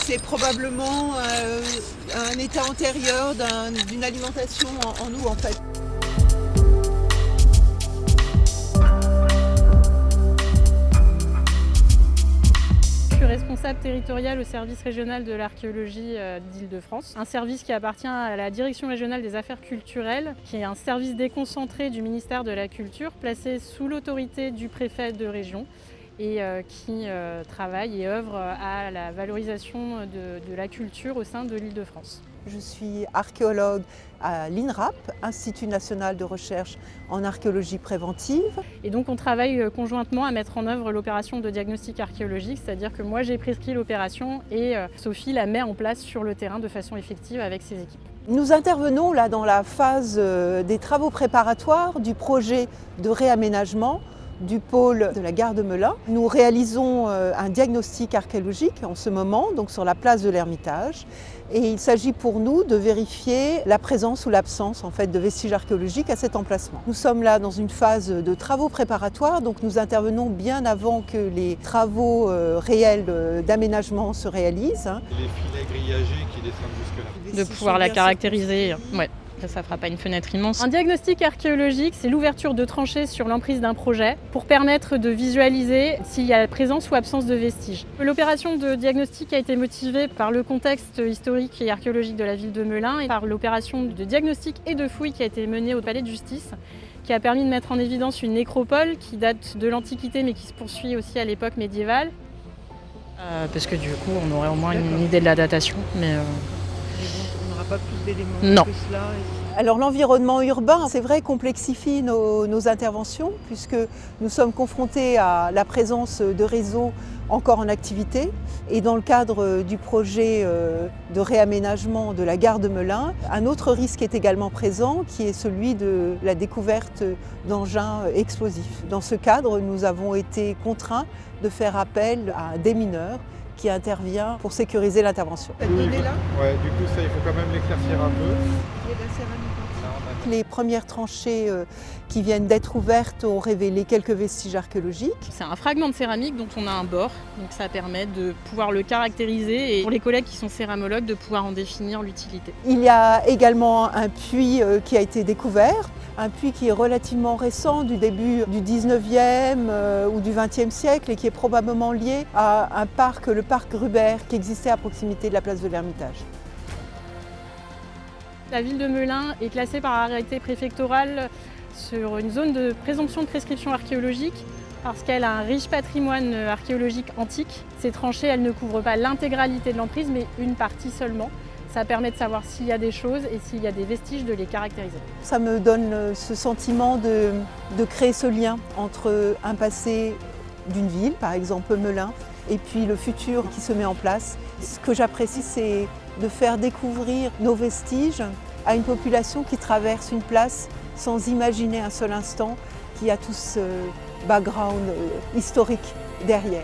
C'est probablement un état antérieur d'une alimentation en eau en fait. Je suis responsable territoriale au service régional de l'archéologie d'Île-de-France, un service qui appartient à la Direction régionale des affaires culturelles, qui est un service déconcentré du ministère de la Culture, placé sous l'autorité du préfet de région et qui travaille et œuvre à la valorisation de la culture au sein de l'Île-de-France. Je suis archéologue à l'INRAP, Institut national de recherche en archéologie préventive. Et donc on travaille conjointement à mettre en œuvre l'opération de diagnostic archéologique, c'est-à-dire que moi j'ai prescrit l'opération et Sophie la met en place sur le terrain de façon effective avec ses équipes. Nous intervenons là dans la phase des travaux préparatoires du projet de réaménagement du pôle de la gare de Melun. Nous réalisons un diagnostic archéologique en ce moment, donc sur la place de l'Ermitage. Et il s'agit pour nous de vérifier la présence ou l'absence en fait, de vestiges archéologiques à cet emplacement. Nous sommes là dans une phase de travaux préparatoires, donc nous intervenons bien avant que les travaux réels d'aménagement se réalisent. Les filets grillagés qui descendent jusque-là. De pouvoir la caractériser. Ouais. Ça ne fera pas une fenêtre immense. Un diagnostic archéologique, c'est l'ouverture de tranchées sur l'emprise d'un projet pour permettre de visualiser s'il y a présence ou absence de vestiges. L'opération de diagnostic a été motivée par le contexte historique et archéologique de la ville de Melun et par l'opération de diagnostic et de fouille qui a été menée au palais de justice, qui a permis de mettre en évidence une nécropole qui date de l'Antiquité mais qui se poursuit aussi à l'époque médiévale. Parce que du coup, on aurait au moins une idée de la datation. Mais pas plus d'éléments non. Que cela. Alors l'environnement urbain, c'est vrai, complexifie nos interventions puisque nous sommes confrontés à la présence de réseaux encore en activité. Et dans le cadre du projet de réaménagement de la gare de Melun, un autre risque est également présent qui est celui de la découverte d'engins explosifs. Dans ce cadre, nous avons été contraints de faire appel à un démineur qui intervient pour sécuriser l'intervention. Oui, du coup ça il faut quand même l'éclaircir un peu. Les premières tranchées qui viennent d'être ouvertes ont révélé quelques vestiges archéologiques. C'est un fragment de céramique dont on a un bord, donc ça permet de pouvoir le caractériser et pour les collègues qui sont céramologues de pouvoir en définir l'utilité. Il y a également un puits qui a été découvert, un puits qui est relativement récent, du début du 19e ou du 20e siècle et qui est probablement lié à un parc, le parc Gruber, qui existait à proximité de la place de l'Ermitage. La ville de Melun est classée par arrêté préfectoral sur une zone de présomption de prescription archéologique parce qu'elle a un riche patrimoine archéologique antique. Ces tranchées, elles ne couvrent pas l'intégralité de l'emprise, mais une partie seulement. Ça permet de savoir s'il y a des choses et s'il y a des vestiges, de les caractériser. Ça me donne ce sentiment de créer ce lien entre un passé d'une ville, par exemple Melun, et puis le futur qui se met en place. Ce que j'apprécie, c'est de faire découvrir nos vestiges à une population qui traverse une place sans imaginer un seul instant qu'il y a tout ce background historique derrière.